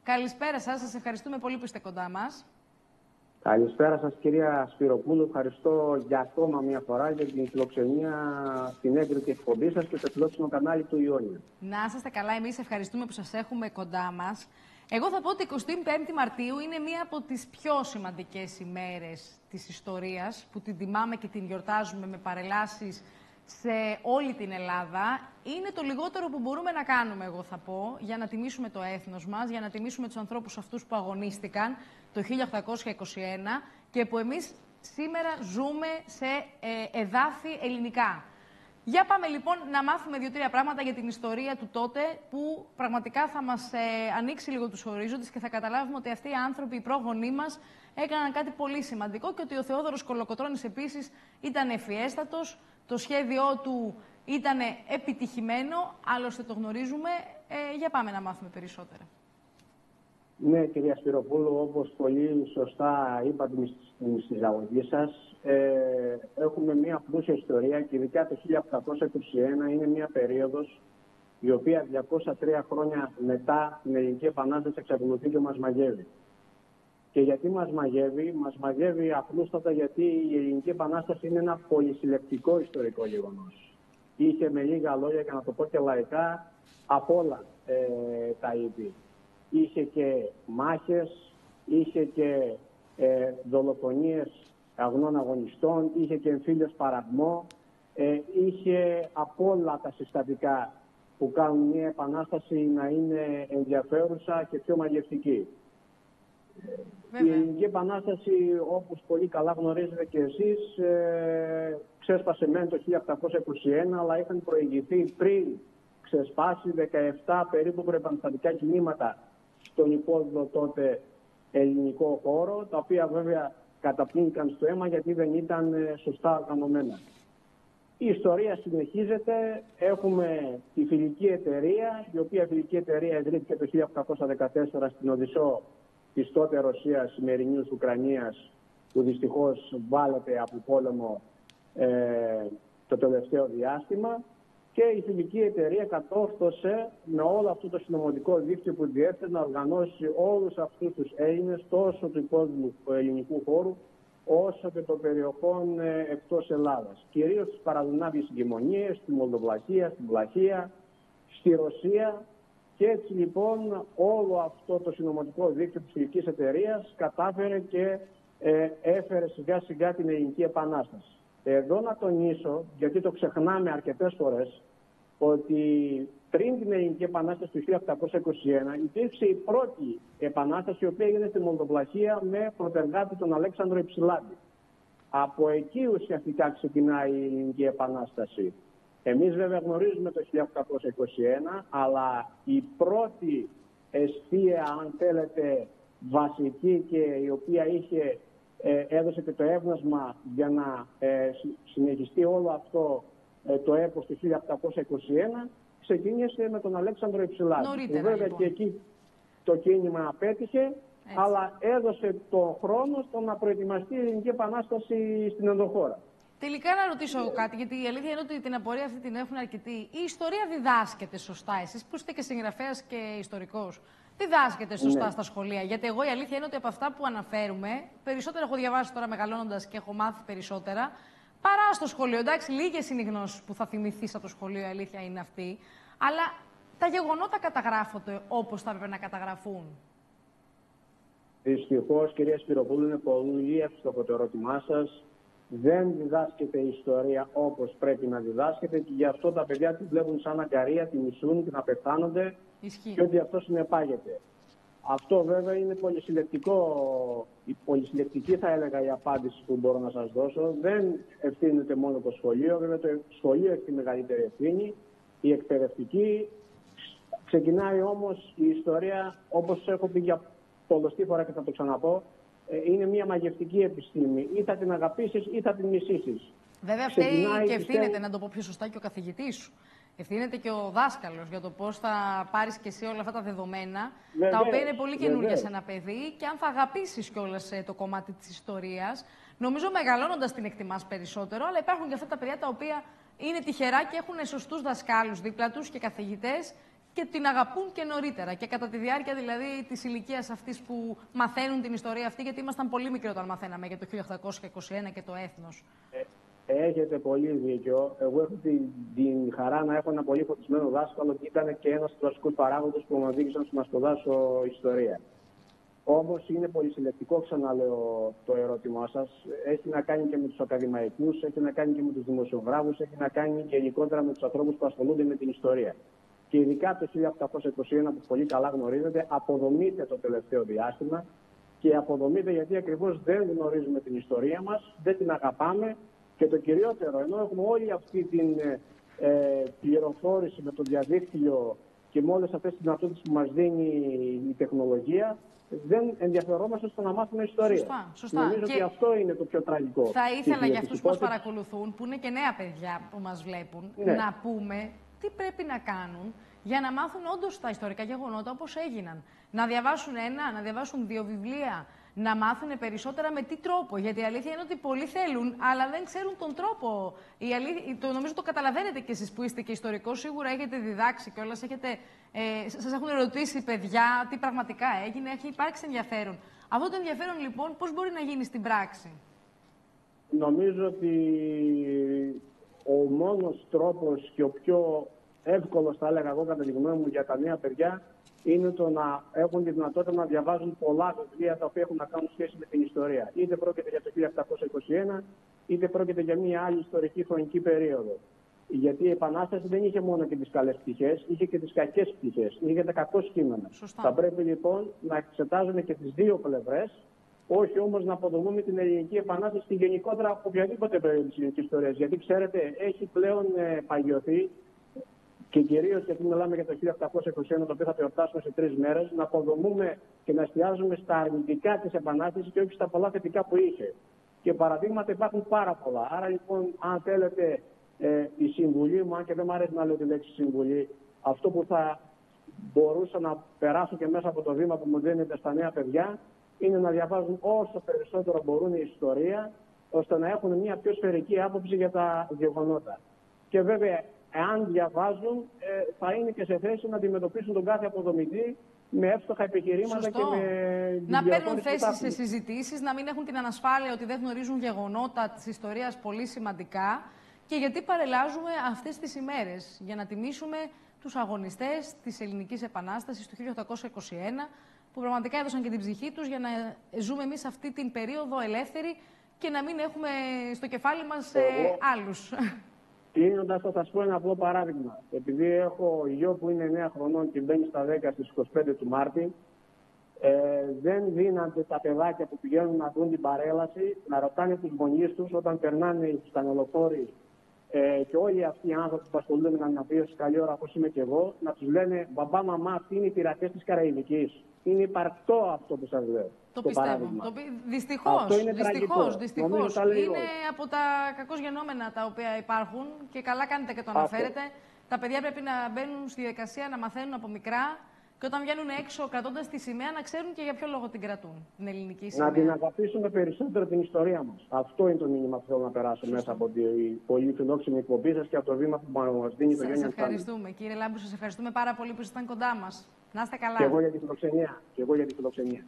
Καλησπέρα σας. Σας ευχαριστούμε πολύ που είστε κοντά μας. Καλησπέρα σας, κυρία Σπυροπούλου. Ευχαριστώ για ακόμα μια φορά για την φιλοξενία στην έγκριτη εκπομπή σας και το φιλόξενο κανάλι του Ιόνια. Να είστε καλά. Εμείς ευχαριστούμε που σας έχουμε κοντά μας. Εγώ θα πω ότι 25η Μαρτίου είναι μία από τις πιο σημαντικές ημέρες της ιστορίας, που την τιμάμε και την γιορτάζουμε με παρελάσεις σε όλη την Ελλάδα. Είναι το λιγότερο που μπορούμε να κάνουμε, εγώ θα πω, για να τιμήσουμε το έθνος μας, για να τιμήσουμε τους ανθρώπους αυτούς που αγωνίστηκαν το 1821 και που εμείς σήμερα ζούμε σε εδάφη ελληνικά. Για πάμε λοιπόν να μάθουμε 2-3 πράγματα για την ιστορία του τότε, που πραγματικά θα μας ανοίξει λίγο τους ορίζοντες και θα καταλάβουμε ότι αυτοί οι άνθρωποι, οι πρόγονοί μας, έκαναν κάτι πολύ σημαντικό και ότι ο Θεόδωρος Κολοκοτρώνης επίσης ήταν ευφιέστατος, το σχέδιό του ήταν επιτυχημένο, άλλωστε το γνωρίζουμε. Για πάμε να μάθουμε περισσότερα. Ναι, κυρία Σπυροπούλου, όπως πολύ σωστά είπατε στην εισαγωγή σας, έχουμε μια πλούσια ιστορία και ειδικά το 1821 είναι μια περίοδος η οποία 203 χρόνια μετά την Ελληνική Επανάσταση εξακολουθεί και μας μαγεύει. Και γιατί μας μαγεύει απλούστατα γιατί η Ελληνική Επανάσταση είναι ένα πολυσυλλεκτικό ιστορικό γεγονός. Είχε με λίγα λόγια, και να το πω και λαϊκά, απ' όλα τα είδη. Είχε και μάχες, είχε και δολοφονίες αγνών αγωνιστών, είχε και εμφύλιος παραγμό, είχε από όλα τα συστατικά που κάνουν μια επανάσταση να είναι ενδιαφέρουσα και πιο μαγευτική. Η Ελληνική Επανάσταση, όπως πολύ καλά γνωρίζετε και εσείς, ξέσπασε μεν το 1821, αλλά είχαν προηγηθεί πριν ξεσπάσει 17 περίπου προεπαναστατικά κινήματα στον υπόδειλο τότε ελληνικό χώρο, τα οποία βέβαια καταπνίγηκαν στο αίμα γιατί δεν ήταν σωστά οργανωμένα. Η ιστορία συνεχίζεται. Έχουμε τη Φιλική Εταιρεία, η οποία Φιλική Εταιρεία ιδρύθηκε το 1814 στην Οδυσσό της τότε Ρωσίας, σημερινής Ουκρανίας, που δυστυχώς βάλεται από πόλεμο το τελευταίο διάστημα. Και η Φιλική Εταιρεία κατόρθωσε με όλο αυτό το συνωμοτικό δίκτυο που διέθετε να οργανώσει όλους αυτούς τους Έλληνες, τόσο του υπόδειλου ελληνικού χώρου, όσο και των περιοχών εκτός Ελλάδας. Κυρίως στις παραδουνάβιες συγκυμονίες, στη Μολδοβλαχία, στην Βλαχία, στη Ρωσία. Και έτσι λοιπόν όλο αυτό το συνωμοτικό δίκτυο της Φιλικής Εταιρείας κατάφερε και έφερε σιγά σιγά την Ελληνική Επανάσταση. Εδώ να τονίσω, γιατί το ξεχνάμε αρκετές φορές, ότι πριν την Ελληνική Επανάσταση του 1821 υπήρξε η πρώτη επανάσταση, η οποία έγινε στη Μολδοβλαχία με πρωτεργάτη τον Αλέξανδρο Υψηλάντη. Από εκεί ουσιαστικά ξεκινάει η Ελληνική Επανάσταση. Εμείς βέβαια γνωρίζουμε το 1821, αλλά η πρώτη αιστεία, αν θέλετε, βασική και η οποία έδωσε και το έμπνευσμα για να συνεχιστεί όλο αυτό το έπος του 1821, ξεκίνησε με τον Αλέξανδρο Υψηλάντη. Βέβαια λοιπόν, και εκεί το κίνημα απέτυχε, αλλά έδωσε το χρόνο στο να προετοιμαστεί η Ελληνική Επανάσταση στην ενδοχώρα. Τελικά να ρωτήσω κάτι, γιατί η αλήθεια είναι ότι την απορία αυτή την έχουν αρκετοί. Η ιστορία διδάσκεται σωστά? Εσείς που είστε και συγγραφέας και ιστορικός, διδάσκεται σωστά στα σχολεία? Γιατί εγώ η αλήθεια είναι ότι από αυτά που αναφέρουμε, περισσότερο έχω διαβάσει τώρα μεγαλώνοντας και έχω μάθει περισσότερα, παρά στο σχολείο. Εντάξει, λίγες είναι οι γνώσεις που θα θυμηθείς από το σχολείο, η αλήθεια είναι αυτή. Αλλά τα γεγονότα καταγράφονται όπως θα έπρεπε να καταγραφούν? Δυστυχώς, κυρία Σπυροπούλου, είναι πολύ εύστοχο το ερώτημά σας. Δεν διδάσκεται η ιστορία όπως πρέπει να διδάσκεται και γι' αυτό τα παιδιά τη βλέπουν σαν αγκαρία, τη μισούν, την απεχθάνονται και ότι αυτό συνεπάγεται. Αυτό βέβαια είναι πολυσυλλεκτική θα έλεγα η απάντηση που μπορώ να σας δώσω. Δεν ευθύνεται μόνο το σχολείο, βέβαια το σχολείο έχει τη μεγαλύτερη ευθύνη, η εκπαιδευτική. Ξεκινάει όμως η ιστορία, όπως έχω πει για πολλοστή φορά και θα το ξαναπώ, είναι μια μαγευτική επιστήμη. Ή θα την αγαπήσεις ή θα την μισήσεις. Βέβαια, φταίει και ευθύνεται, να το πω πιο σωστά, και ο καθηγητής σου. Ευθύνεται και ο δάσκαλος για το πώς θα πάρεις και εσύ όλα αυτά τα δεδομένα, τα οποία είναι πολύ καινούργια σε ένα παιδί, και αν θα αγαπήσεις κιόλας το κομμάτι της ιστορίας. Νομίζω μεγαλώνοντας την εκτιμάς περισσότερο, αλλά υπάρχουν και αυτά τα παιδιά τα οποία είναι τυχερά και έχουν σωστούς δασκάλους δίπλα τους και καθηγητές και την αγαπούν και νωρίτερα. Και κατά τη διάρκεια δηλαδή της ηλικίας αυτής που μαθαίνουν την ιστορία αυτή, γιατί ήμασταν πολύ μικροί όταν μαθαίναμε για το 1821 και το έθνος. Έχετε πολύ δίκιο. Εγώ έχω την χαρά να έχω ένα πολύ φωτισμένο δάσκαλο και ήταν και ένας από τους βασικούς παράγοντες που με οδήγησαν στο να σπουδάσω ιστορία. Όμως είναι πολυσυλλεκτικό, ξαναλέω, το ερώτημά σας. Έχει να κάνει και με τους ακαδημαϊκούς, έχει να κάνει και με τους δημοσιογράφους, έχει να κάνει και γενικότερα με τους ανθρώπους που ασχολούνται με την ιστορία. Και ειδικά το 1821, που πολύ καλά γνωρίζετε, αποδομείται το τελευταίο διάστημα και αποδομείται γιατί ακριβώς δεν γνωρίζουμε την ιστορία μας, δεν την αγαπάμε και το κυριότερο, ενώ έχουμε όλη αυτή την πληροφόρηση με το διαδίκτυο και με όλες αυτές τις δυνατότητες που μας δίνει η τεχνολογία, δεν ενδιαφερόμαστε στο να μάθουμε ιστορία. Σωστά, σωστά. Νομίζω ότι αυτό είναι το πιο τραγικό. Θα ήθελα για αυτούς που μας παρακολουθούν, που είναι και νέα παιδιά που μας βλέπουν, να πούμε τι πρέπει να κάνουν για να μάθουν όντως τα ιστορικά γεγονότα όπως έγιναν. Να διαβάσουν ένα, να διαβάσουν 2 βιβλία, να μάθουν περισσότερα με τι τρόπο. Γιατί η αλήθεια είναι ότι πολλοί θέλουν, αλλά δεν ξέρουν τον τρόπο. Νομίζω το καταλαβαίνετε κι εσείς που είστε και ιστορικός, σίγουρα έχετε διδάξει κιόλας, σας έχουν ρωτήσει παιδιά τι πραγματικά έγινε, έχει υπάρξει ενδιαφέρον. Αυτό το ενδιαφέρον λοιπόν πώς μπορεί να γίνει στην πράξη? Νομίζω ότι ο μόνος τρόπος και ο πιο εύκολος, θα έλεγα εγώ, κατά τη γνώμη μου, για τα νέα παιδιά είναι το να έχουν τη δυνατότητα να διαβάζουν πολλά βιβλία τα οποία έχουν να κάνουν σχέση με την ιστορία. Είτε πρόκειται για το 1821, είτε πρόκειται για μια άλλη ιστορική χρονική περίοδο. Γιατί η Επανάσταση δεν είχε μόνο και τις καλές πτυχές, είχε και τις κακές πτυχές, είχε και τα κακό κείμενα. Θα πρέπει λοιπόν να εξετάζουμε και τις δύο πλευρές, όχι όμως να αποδομούμε την Ελληνική Επανάσταση και γενικότερα από οποιαδήποτε περίοδο της ελληνικής ιστορίας. Γιατί ξέρετε, έχει πλέον παγιωθεί. Και κυρίως γιατί μιλάμε για το 1821, το οποίο θα εορτάσουμε σε 3 μέρες, να αποδομούμε και να εστιάζουμε στα αρνητικά της Επανάστασης και όχι στα πολλά θετικά που είχε. Και παραδείγματα υπάρχουν πάρα πολλά. Άρα λοιπόν, αν θέλετε, η συμβουλή μου, αν και δεν μου αρέσει να λέω τη λέξη συμβουλή, αυτό που θα μπορούσα να περάσω και μέσα από το βήμα που μου δίνεται στα νέα παιδιά, είναι να διαβάζουν όσο περισσότερο μπορούν η ιστορία, ώστε να έχουν μια πιο σφαιρική άποψη για τα γεγονότα. Και βέβαια, εάν διαβάζουν, θα είναι και σε θέση να αντιμετωπίσουν τον κάθε αποδομητή με εύστοχα επιχειρήματα και με... Να παίρνουν θέση σε συζητήσεις, να μην έχουν την ανασφάλεια ότι δεν γνωρίζουν γεγονότα της ιστορίας πολύ σημαντικά. Και γιατί παρελάζουμε αυτές τις ημέρες, για να τιμήσουμε τους αγωνιστές της Ελληνικής Επανάστασης του 1821, που πραγματικά έδωσαν και την ψυχή τους για να ζούμε εμείς αυτή την περίοδο ελεύθερη και να μην έχουμε στο κεφάλι μας άλλους. Κλείνοντας, θα σας πω ένα απλό παράδειγμα. Επειδή έχω γιο που είναι 9 χρονών και μπαίνει στα 10 στις 25 του Μάρτη, δεν δίνονται τα παιδάκια που πηγαίνουν να δουν την παρέλαση να ρωτάνε τους γονείς τους όταν περνάνε οι στανελοφόροι και όλοι αυτοί οι άνθρωποι που ασχολούνται με την αναβίωση καλή ώρα, όπως είμαι και εγώ, να τους λένε «Μπαμπά, μαμά, αυτοί είναι οι πειρατές της Καραϊβικής». Είναι υπαρκτό αυτό που σας λέω. Το πιστεύω. Δυστυχώς. Είναι από τα κακώς γενόμενα τα οποία υπάρχουν και καλά κάνετε και το αναφέρετε. Τα παιδιά πρέπει να μπαίνουν στη διαδικασία να μαθαίνουν από μικρά και όταν βγαίνουν έξω κρατώντας τη σημαία να ξέρουν και για ποιο λόγο την κρατούν, την ελληνική σημαία. Να την αγαπήσουμε περισσότερο την ιστορία μας. Αυτό είναι το μήνυμα που θέλω να περάσω μέσα από την πολύ φιλόξενη εκπομπή σας και από το βήμα που μας δίνει το Γιάννη. Σας ευχαριστούμε. Κύριε Λάμπου, σας ευχαριστούμε πάρα πολύ που ήσασταν κοντά μας. Να είστε καλά. Και εγώ για τη φιλοξενία.